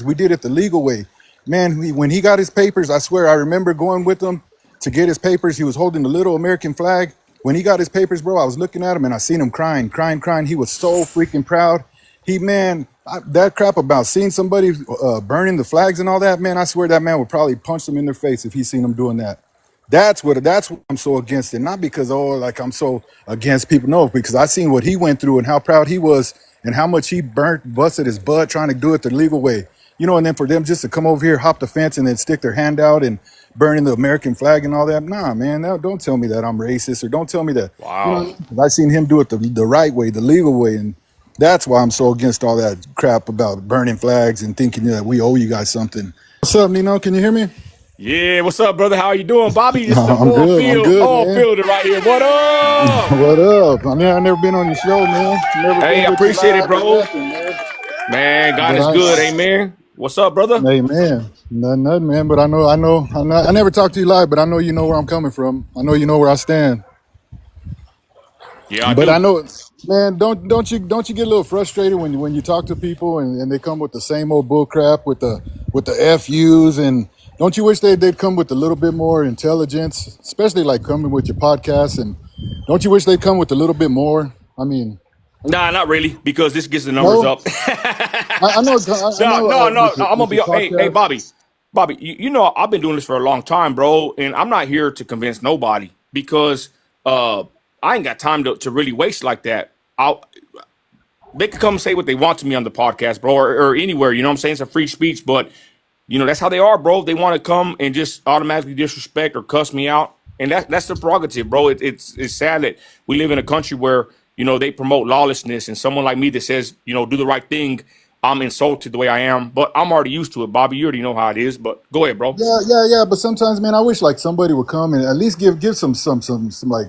We did it the legal way. Man, when he got his papers, I swear I remember going with him to get his papers. He was holding the little American flag. When he got his papers, bro, I was looking at him and I seen him crying, crying, crying. He was so freaking proud. That crap about seeing somebody burning the flags and all that, man, I swear that man would probably punch them in their face if he seen them doing that. That's what I'm so against it. Not because, oh, like I'm so against people. No, because I seen what he went through and how proud he was and how much he busted his butt trying to do it the legal way. And then for them just to come over here, hop the fence and then stick their hand out and burning the American flag and all that. Nah, man, don't tell me that I'm racist or don't tell me that. Wow. I seen him do it the right way, the legal way. And that's why I'm so against all that crap about burning flags and thinking that we owe you guys something. What's up, Nino? Can you hear me? Yeah, what's up, brother? How you doing, Bobby? This is the I'm good, all man. fielder right here. What up? What up? I mean, I've never been on your show, man. Never Hey, been I with you appreciate it, live or bro. nothing, man. Man, God But is good, amen. What's up, brother? hey, man, nothing, man. But I never talk to you live, but I know you know where I'm coming from. I know you know where I stand. Yeah, I But I do. know, man, don't you get a little frustrated when you talk to people and they come with the same old bull crap with the FUs, and don't you wish they'd come with a little bit more intelligence, especially like coming with your podcast, and don't you wish they'd come with a little bit more? I mean, Nah, not really, because this gets the numbers no, up. I know, I No, know no, no. I'm gonna with be. your Hey, podcast. Bobby. You know I've been doing this for a long time, bro, and I'm not here to convince nobody because I ain't got time to really waste like that. They can come say what they want to me on the podcast, bro, or anywhere. You know what I'm saying? It's a free speech, but that's how they are, bro. They want to come and just automatically disrespect or cuss me out, and that's the prerogative, bro. It's sad that we live in a country where they promote lawlessness, and someone like me that says do the right thing, I'm insulted the way I am. But I'm already used to it, Bobby. You already know how it is. But go ahead, bro. Yeah. But sometimes, man, I wish like somebody would come and at least give some like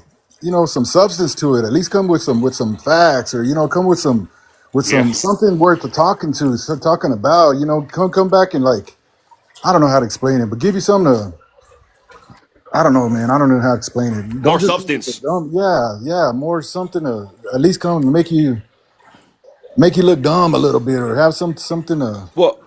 some substance to it. At least come with some facts, or come with Yeah. something worth talking about. Come back and like I don't know how to explain it, but give you something to. I don't know, man. I don't know how to explain it. More Don't just come with the substance. dumb. Yeah, more something to at least come and make you look dumb a little bit, or have something to. Well,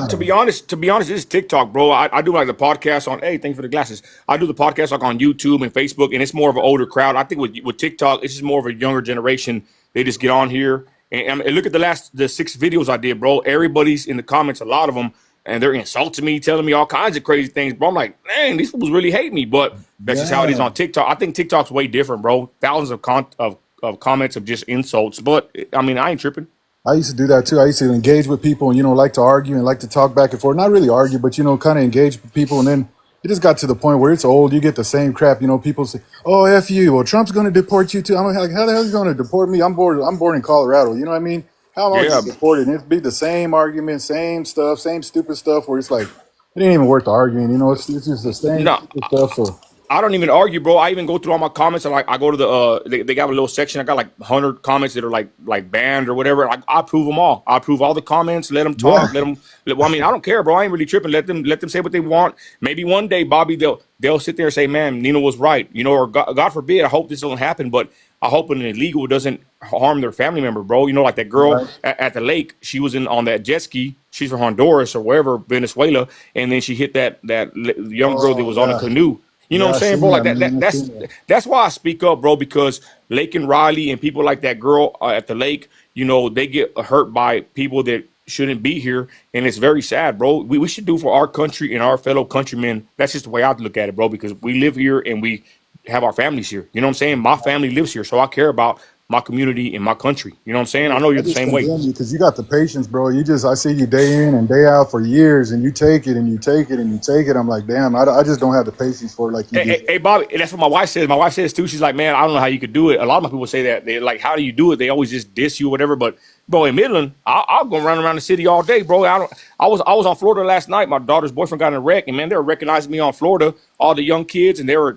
I to don't be know. honest, this is TikTok, bro. I do like the podcast on. Hey, thanks for the glasses. I do the podcast like on YouTube and Facebook, and it's more of an older crowd. I think with TikTok, it's just more of a younger generation. They just get on here and look at the 6 videos I did, bro. Everybody's in the comments, a lot of them, and they're insulting me, telling me all kinds of crazy things, bro. I'm like, man, these people really hate me, but that's just how it is Yeah. on TikTok. I think TikTok's way different, bro. Thousands of comments of just insults, but I mean, I ain't tripping. I used to do that too. I used to engage with people and like to argue and like to talk back and forth. Not really argue, but kind of engage with people. And then it just got to the point where it's old. You get the same crap. People say, "Oh, f you." Well, Trump's going to deport you too. I'm like, how the hell is he going to deport me? I'm born in Colorado. You know what I mean? How am I going Yeah. to get deported? And it'd be the same argument, same stuff, same stupid stuff. Where it's like it ain't even worth the arguing. It's just the same No. stupid stuff. So I don't even argue, bro. I even go through all my comments and like I go to they got a little section. I got like 100 comments that are like banned or whatever. I approve them all. I approve all the comments. Let them yeah, talk. Well, I mean, I don't care, bro. I ain't really tripping. Let them say what they want. Maybe one day, Bobby, they'll sit there and say, "Man, Nino was right," or God forbid. I hope this doesn't happen, but I hope an illegal doesn't harm their family member, bro. Like that girl right. at the lake. She was on that jet ski. She's from Honduras or wherever, Venezuela, and then she hit that young girl that Oh was on a yeah, canoe. You know what yeah. I'm I saying, seen bro? Like that, that, man. that I that's seen that. that's why I speak up, bro, because Lake and Riley and people like that girl at the lake, they get hurt by people that shouldn't be here. And it's very sad, bro. We should do for our country and our fellow countrymen. That's just the way I look at it, bro, because we live here and we have our families here. You know what I'm saying? My family lives here, so I care about my community and my country. You know what I'm saying? I know I you're the just same way. condemn you because you got the patience, bro. I see you day in and day out for years, and you take it and you take it and you take it. I'm like, damn, I just don't have the patience for it like you Hey, do. hey, hey, Bobby, and that's what my wife says. My wife says too. She's like, man, I don't know how you could do it. A lot of my people say that. They like, how do you do it? They always just diss you or whatever. But bro, in Midland, I'll go around the city all day, bro. I was on Florida last night. My daughter's boyfriend got in a wreck, and man, they were recognizing me on Florida. All the young kids, and they were,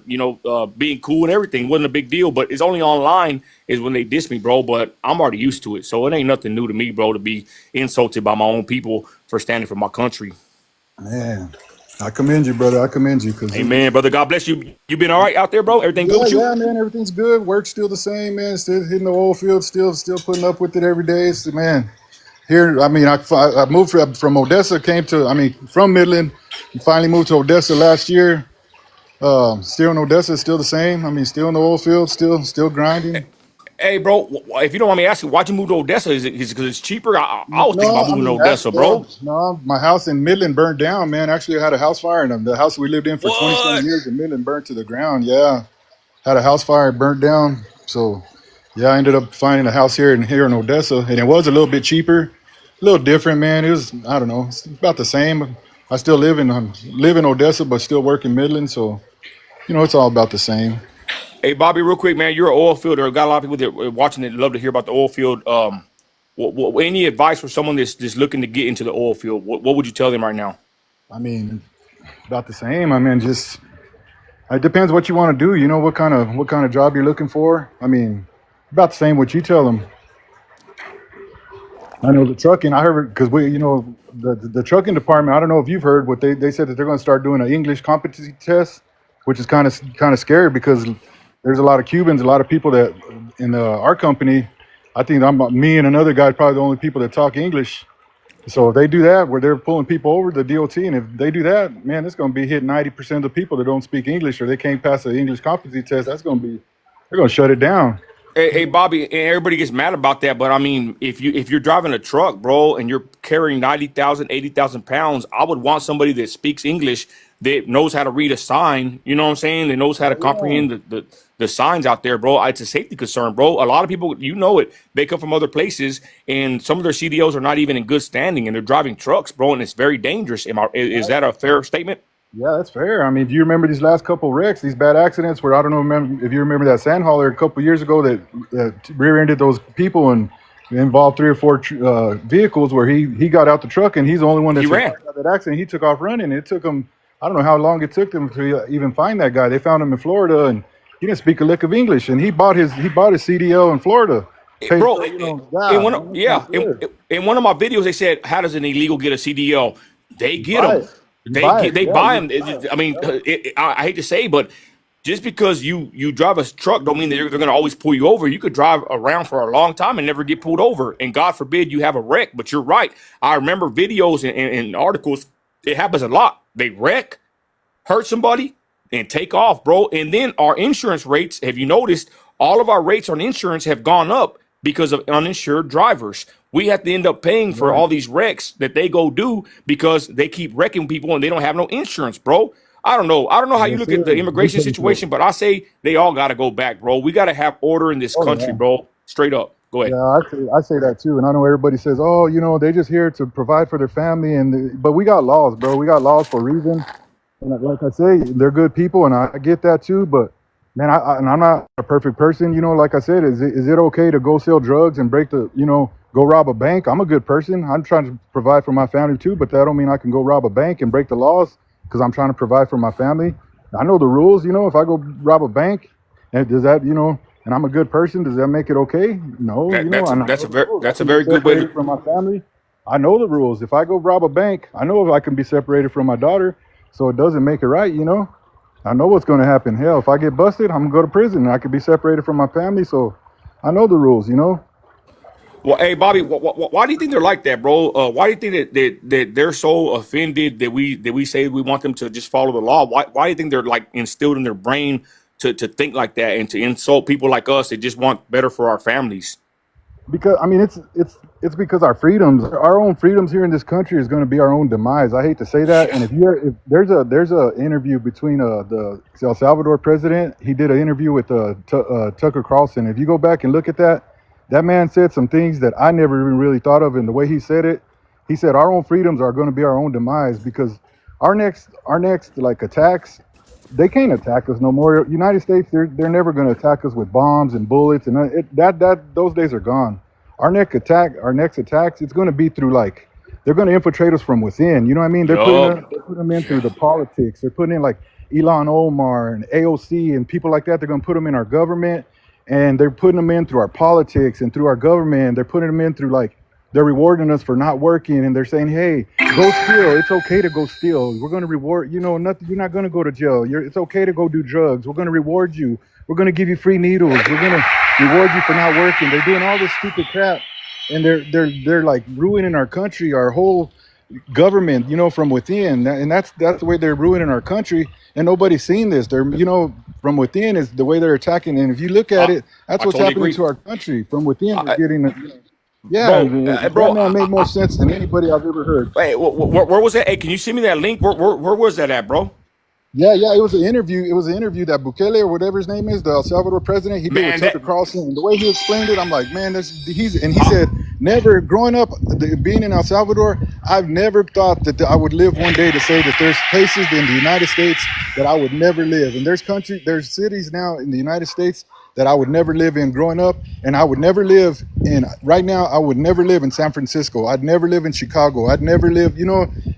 being cool and everything. Wasn't a big deal, but it's only online is when they diss me, bro. But I'm already used to it, so it ain't nothing new to me, bro, to be insulted by my own people for standing for my country. Man, I commend you, brother. I commend you because Amen, brother. God bless you. You been all right out there, bro? Everything good with you? yeah, man, everything's good. Work's still the same, man. Still hitting the oil field, still putting up with it every day. So, man, Here, I mean, I moved from Odessa, came to, I mean, from Midland, finally moved to Odessa last year. Still in Odessa, still the same. I mean, still in the oil field, still grinding. Hey, bro, if you don't mind me asking, why'd you move to Odessa? Is it because it's cheaper? I was thinking No, about I moving to mean, Odessa, bro. no, my house in Midland burned down, man. Actually, I had a house fire, and the house we lived in for 20 some What? years in Midland burned to the ground. Yeah, had a house fire, burnt down. So, yeah, I ended up finding a house here in Odessa, and it was a little bit cheaper, a little different, man. It was, I don't know, it's about the same. I still live in Odessa, but still work in Midland, so it's all about the same. Hey, Bobby, real quick, man, you're an oil fielder. Got a lot of people that are watching that love to hear about the oil field. Any advice for someone that's just looking to get into the oil field? What would you tell them right now? I mean, about the same. I mean, just it depends what you want to do. You know what kind of job you're looking for. I mean, about the same what you tell them. I know the trucking. I heard because the trucking department. I don't know if you've heard what they said that they're going to start doing an English competency test, which is kind of scary because there's a lot of Cubans, a lot of people that in our company. I think me and another guy probably the only people that talk English. So if they do that, where they're pulling people over the DOT, and if they do that, man, it's going to be hitting 90% of the people that don't speak English or they can't pass the English competency test. They're going to shut it down. Hey, Bobby, and everybody gets mad about that, but I mean, if you're driving a truck, bro, and you're carrying 90,000, 80,000 pounds, I would want somebody that speaks English that knows how to read a sign. You know what I'm saying? That knows how to Oh yeah. comprehend the signs out there, bro. It's a safety concern, bro. A lot of people, they come from other places, and some of their CDOs are not even in good standing, and they're driving trucks, bro, and it's very dangerous. Is that a fair statement? Yeah, that's fair. I mean, do you remember these last couple wrecks, these bad accidents where I don't know remember if you remember that sand hauler a couple years ago that rear-ended those people and involved three or four vehicles where he got out the truck and he's the only one that He ran. survived that accident. He took off running. It took him, I don't know how long it took them to even find that guy. They found him in Florida and he didn't speak a lick of English and he bought his CDL in Florida. Paid Bro, for, in God, one of, man, that's yeah, not good. in one of my videos, they said, "How does an illegal get a CDL?" They You get buy them. it. You buy it. They Yeah, buy you them. buy it. I mean, Yeah. I hate to say, but just because you drive a truck, don't mean that they're going to always pull you over. You could drive around for a long time and never get pulled over, and God forbid you have a wreck. But you're right. I remember videos and articles. It happens a lot. They wreck, hurt somebody, and take off, bro. And then our insurance rates, have you noticed, all of our rates on insurance have gone up because of uninsured drivers. We have to end up paying for Right. all these wrecks that they go do because they keep wrecking people and they don't have no insurance, bro. I don't know. I don't know how you Yes, look at sir. the We immigration pay for it. situation, but I say they all got to go back, bro. We got to have order in this Oh country, yeah. bro. Straight up. Go ahead. Yeah, I say that too, and I know everybody says, "Oh, they're just here to provide for their family," but we got laws, bro. We got laws for a reason, and like I say, they're good people, and I get that too. But man, and I'm not a perfect person, Like I said, is it okay to go sell drugs and go rob a bank? I'm a good person. I'm trying to provide for my family too, but that don't mean I can go rob a bank and break the laws because I'm trying to provide for my family. I know the rules, If I go rob a bank, and does that, and I'm a good person, does that make it okay? No, and I know the rules. I That's a can be very good way separated to. from my family. I know the rules. If I go rob a bank, I know if I can be separated from my daughter, so it doesn't make it right. I know what's going to happen. Hell, if I get busted, I'm going to go to prison and I could be separated from my family, so I know the rules. Well, hey Bobby, why do you think they're like that, bro? Why do you think that they're so offended that we say we want them to just follow the law? Why do you think they're like instilled in their brain to think like that and to insult people like us that just want better for our families? Because I mean, it's because our own freedoms here in this country is going to be our own demise. I hate to say that. Yeah. And if there's a interview between the El Salvador president, he did an interview with Tucker Carlson. If you go back and look at that man said some things that I never even really thought of. And the way he said it, he said our own freedoms are going to be our own demise because our next like attacks, they can't attack us no more. United States, they're never going to attack us with bombs and bullets, and those days are gone. Our next attacks, it's going to be through like they're going to infiltrate us from within. You know what I mean? Yup. They're putting them in through the politics. They're putting in like Elon Omar and AOC and people like that. They're going to put them in our government, and they're putting them in through our politics and through our government. They're putting them in through like they're rewarding us for not working, and they're saying, "Hey, go steal. It's okay to go steal. We're going to reward. Nothing. You're not going to go to jail. It's okay to go do drugs. We're going to reward you. We're going to give you free needles. We're going to reward you for not working." They're doing all this stupid crap, and they're like ruining our country, our whole government, from within. And that's the way they're ruining our country. And nobody's seen this. They're, from within is the way they're attacking. And if you look at I, it, that's I what's totally happening agree. to our country. From within, they're I, getting, yeah. bro, And that bro, man made more sense than anybody I've ever heard. hey, where was that? Hey, can you send me that link? Where was that at, bro? Yeah, yeah, it was an interview. It was an interview that Bukele or whatever his name is, the El Salvador president, he did with Man, Tucker that Carlson. And the way he explained it, I'm like, man, and he said, never growing up, being in El Salvador, I've never thought that I would live one day to say that there's places in the United States that I would never live, and there's cities now in the United States that I would never live in growing up, and I would never live in right now. I would never live in San Francisco. I'd never live in Chicago. I'd never live,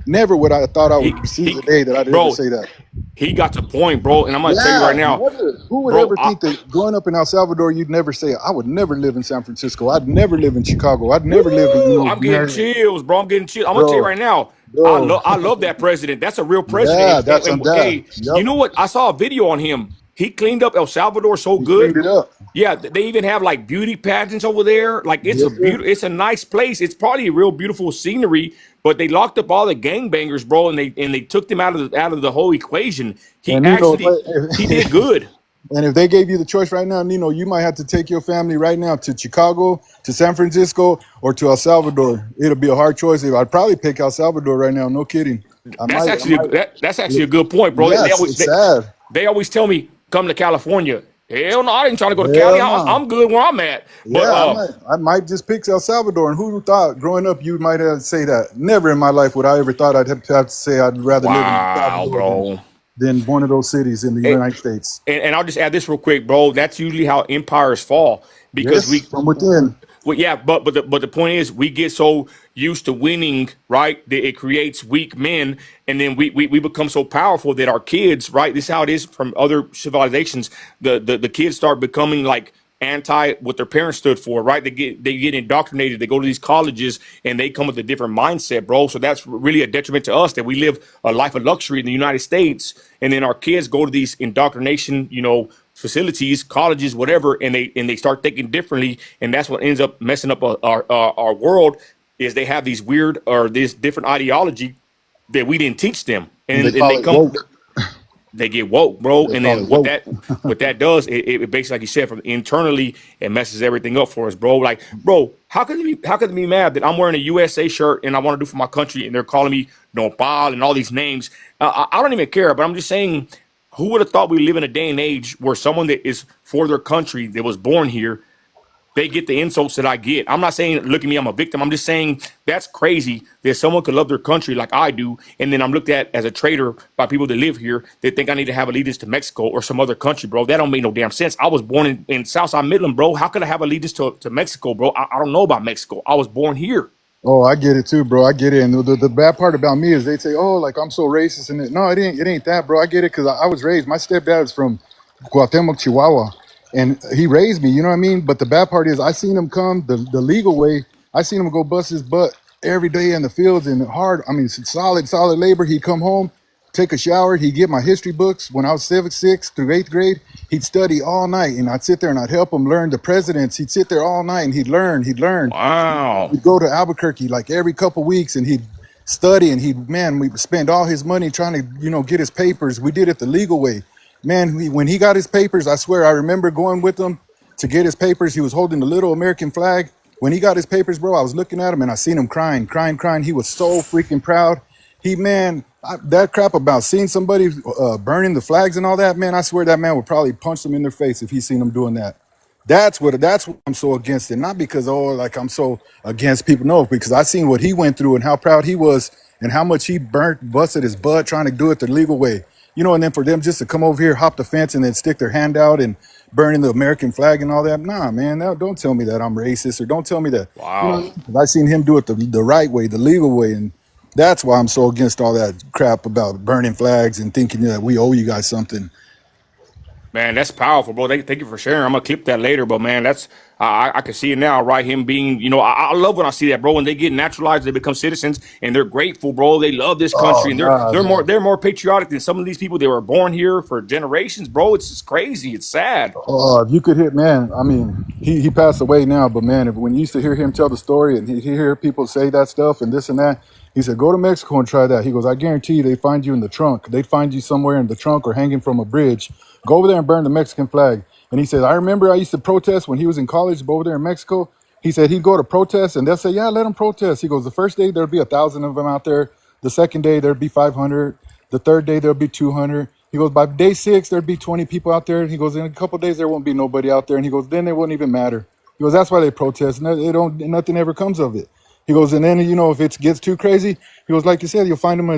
never would I thought I would see the day that I'd ever bro, say that. he got the point, bro. And I'm gonna tell you right Yeah, now, never. Who would bro. ever think that growing up in El Salvador, you'd never say, I would never live in San Francisco. I'd never live in Chicago. I'd never live in, Woo, I'm getting chills, bro. I'm getting chills. I'm gonna tell you bro, right now. bro. I love that president. That's a real Yeah, president. that's on that. Hey, you Yep. know what? I saw a video on him. He cleaned up El Salvador so He good. cleaned it up. Yeah, they even have like beauty pageants over there. Like it's a Yes, sir. beautiful, it's a nice place. It's probably a real beautiful scenery. But they locked up all the gangbangers, bro, and they took them out of the whole equation. He And actually he did good. and if they gave you the choice right now, Nino, you might have to take your family right now to Chicago, to San Francisco, or to El Salvador. It'll be a hard choice. I'd probably pick El Salvador right now. No kidding. I might. That's actually a good point, bro. Yes, it's sad. They always tell me come to California. Hell no, I ain't trying to go to Cali. Hell no. I'm good where I'm at. But Yeah, I might just pick El Salvador. And who thought growing up you might have to say that? Never in my life would I ever thought I'd have to say I'd rather live in El wow, Salvador bro. than one of those cities in the And, United States. and I'll just add this real quick, bro. That's usually how empires fall because Yes, from within. well, yeah, but the point is, we get so used to winning, right? That it creates weak men, and then we become so powerful that our kids, right? This is how it is from other civilizations. The kids start becoming like anti what their parents stood for, right? They get indoctrinated. They go to these colleges and they come with a different mindset, bro. So that's really a detriment to us that we live a life of luxury in the United States, and then our kids go to these indoctrination, facilities, colleges, whatever, and they start thinking differently, and that's what ends up messing up our world. Is they have these weird or this different ideology that we didn't teach them, And and, they and call they it come, woke. they get woke, bro, They and call then it woke. what that does, it basically, like you said, from internally, it messes everything up for us, bro. Like, bro, how could it be mad that I'm wearing a USA shirt and I want to do for my country, and they're calling me Nopal and all these names? I don't even care, but I'm just saying, who would have thought we live in a day and age where someone that is for their country that was born here, they get the insults that I get? I'm not saying, look at me, I'm a victim. I'm just saying that's crazy that someone could love their country like I do, and then I'm looked at as a traitor by people that live here that think I need to have allegiance to Mexico or some other country, bro. That don't make no damn sense. I was born in Southside Midland, bro. How could I have allegiance to Mexico, bro? I don't know about Mexico. I was born here. Oh, I get it too, bro. I get it. And the bad part about me is they say, "Oh, like I'm so racist," and no, it ain't that, bro. I get it because I was raised. My stepdad is from Guatemala, Chihuahua, and he raised me. You know what I mean? But the bad part is, I seen him come the legal way. I seen him go bust his butt every day in the fields and hard. I mean, solid labor. He'd come home, take a shower. He'd get my history books when I was sixth through eighth grade. He'd study all night, and I'd sit there and I'd help him learn the presidents. He'd sit there all night and he'd learn. He'd learn. Wow. We'd go to Albuquerque like every couple weeks, and he'd study, and we'd spend all his money trying to get his papers. We did it the legal way. Man, when he got his papers, I swear I remember going with him to get his papers. He was holding the little American flag. When he got his papers, bro, I was looking at him and I seen him crying, crying, crying. He was so freaking proud. That crap about seeing somebody burning the flags and all that, man, I swear that man would probably punch them in their face if he seen them doing that. That's what I'm so against it. Not because, oh, like I'm so against people. No, because I seen what he went through and how proud he was and how much he busted his butt trying to do it the legal way. And then for them just to come over here, hop the fence, and then stick their hand out and burning the American flag and all that. Nah, man, don't tell me that I'm racist, or don't tell me that. Wow. 'Cause I seen him do it the right way, the legal way, and that's why I'm so against all that crap about burning flags and thinking that we owe you guys something. Man, that's powerful, bro. Thank you for sharing. I'm gonna clip that later, but man, that's I can see it now, right? Him being, I love when I see that, bro. When they get naturalized, they become citizens, and they're grateful, bro. They love this country, Oh and God, man. they're more patriotic than some of these people. They were born here for generations, bro. It's just crazy. It's sad. Oh, if you could hit, man. I mean, he passed away now, but man, when you used to hear him tell the story and he hear people say that stuff and this and that, he said, "Go to Mexico and try that." He goes, "I guarantee you, they find you in the trunk. They find you somewhere in the trunk or hanging from a bridge. Go over there and burn the Mexican flag." And he said, "I remember I used to protest when he was in college over there in Mexico." He said he'd go to protest and they'll say, "Yeah, let them protest." He goes, "The first day there'd be 1,000 of them out there. The second day there'd be 500. The third day there'll be 200. He goes, by day 6 there'd be 20 people out there. He goes, in a couple of days there won't be nobody out there. And he goes, then it wouldn't even matter. He goes, that's why they protest. And they don't, nothing ever comes of it. He goes, and then if it gets too crazy, he goes, like you said, you'll find them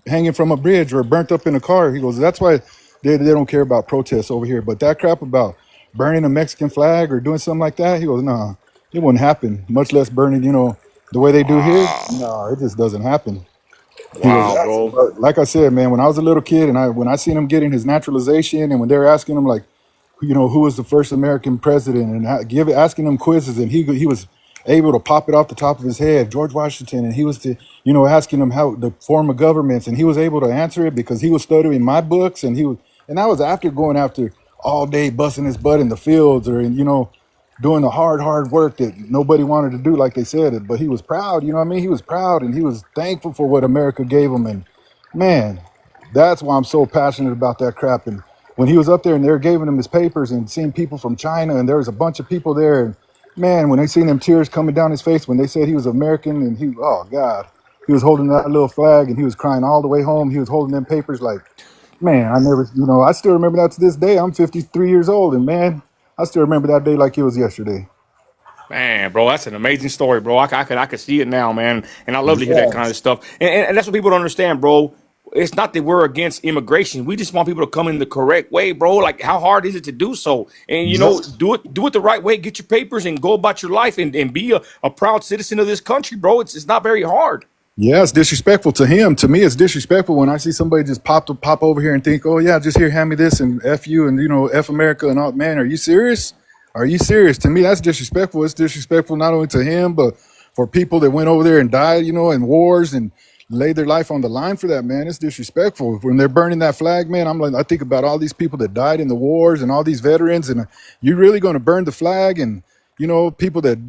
hanging from a bridge or burnt up in a car. He goes, that's why they don't care about protests over here. But that crap about burning a Mexican flag or doing something like that, he goes, nah, it wouldn't happen. Much less burning, the way they do here. Wow, No, it just doesn't happen. He goes, wow, that's, bro. but like I said, man, when I was a little kid and when I seen him getting his naturalization and when they were asking him like, who was the first American president and asking him quizzes and he was able to pop it off the top of his head, George Washington, and he was asking him how the form of governments and he was able to answer it because he was studying my books and that was after going after all day busting his butt in the fields or doing the hard work that nobody wanted to do, like they said it. But he was proud, you know what I mean? He was proud and he was thankful for what America gave him. And man, that's why I'm so passionate about that crap. And when he was up there and they were giving him his papers and seeing people from China and there was a bunch of people there, and man, when they seen them tears coming down his face when they said he was American and oh God, he was holding that little flag and he was crying all the way home. He was holding them papers like, man, I never, I still remember that to this day. I'm 53 years old and man, I still remember that day like it was yesterday. Man, bro, that's an amazing story, bro. I could see it now, man. And I love to hear that kind of Yes. stuff. And that's what people don't understand, bro. It's not that we're against immigration. We just want people to come in the correct way, bro. Like, how hard is it to do so? And Yep. do it the right way. Get your papers and go about your life and be a proud citizen of this country, bro. It's not very hard. Yeah, it's disrespectful to him. To me, it's disrespectful when I see somebody just pop over here and think, "Oh yeah, just here, hand me this and f you and f America and all." Man, are you serious? Are you serious? To me, that's disrespectful. It's disrespectful not only to him but for people that went over there and died, in wars and laid their life on the line for that. Man, it's disrespectful when they're burning that flag. Man, I think about all these people that died in the wars and all these veterans, and you really going to burn the flag and people that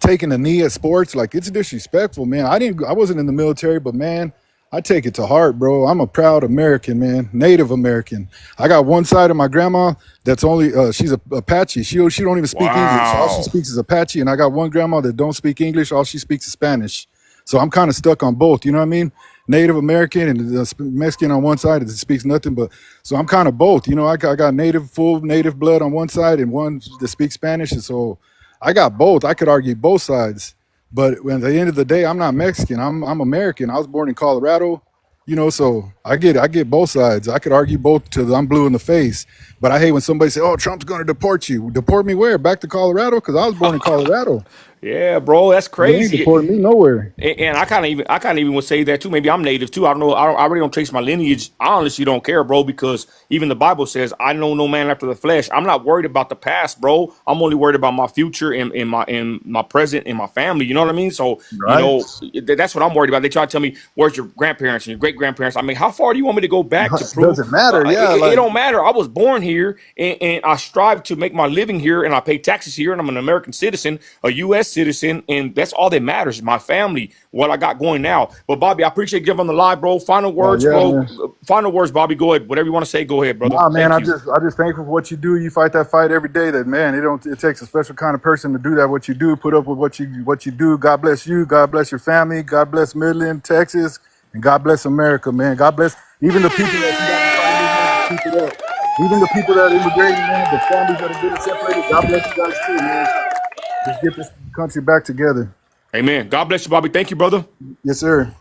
taking a knee at sports, like it's disrespectful, man. I wasn't in the military, but man, I take it to heart, bro. I'm a proud American, man, Native American. I got one side of my grandma that's only she's a Apache. She don't even speak English. All she Wow. speaks is Apache, and I got one grandma that don't speak English. All she speaks is Spanish. So I'm kind of stuck on both. You know what I mean? Native American and Mexican on one side that speaks nothing but. So I'm kind of both. I got full native blood on one side and one that speaks Spanish, and so I got both. I could argue both sides. But at the end of the day, I'm not Mexican. I'm American. I was born in Colorado, so I get both sides. I could argue both till I'm blue in the face. But I hate when somebody say, "Oh, Trump's going to deport you." Deport me where? Back to Colorado? Because I was born in Colorado. Yeah, bro, that's They ain't crazy. deporting me nowhere. And I kind of even would say that too. Maybe I'm native too. I don't know. I really don't trace my lineage. I honestly don't care, bro, because even the Bible says, "I know no man after the flesh." I'm not worried about the past, bro. I'm only worried about my future and in my present and my family. You know what I mean? So Right? that's what I'm worried about. They try to tell me where's your grandparents and your great grandparents. I mean, how far do you want me to go back to prove? Doesn't matter. Yeah, It like don't matter. I was born here and I strive to make my living here and I pay taxes here and I'm an American citizen, a U.S. citizen, and that's all that matters. My family, what I got going now. But Bobby, I appreciate you jumping on the live, bro. Final words, yeah, bro. man. Final words, Bobby. Go ahead. Whatever you want to say, go ahead, brother. Nah, man, Thank I you. just I just thankful for what you do. You fight that fight every day. That man, it takes a special kind of person to do that. What you do, put up with what you do. God bless you. God bless your family. God bless Midland, Texas, and God bless America, man. God bless even the people that you got to fight with, man. Just keep it up. Even the people that immigrated, man, the families that have been separated. God bless you guys too, man. Let's get this country back together. Amen. God bless you, Bobby. Thank you, brother. Yes, sir.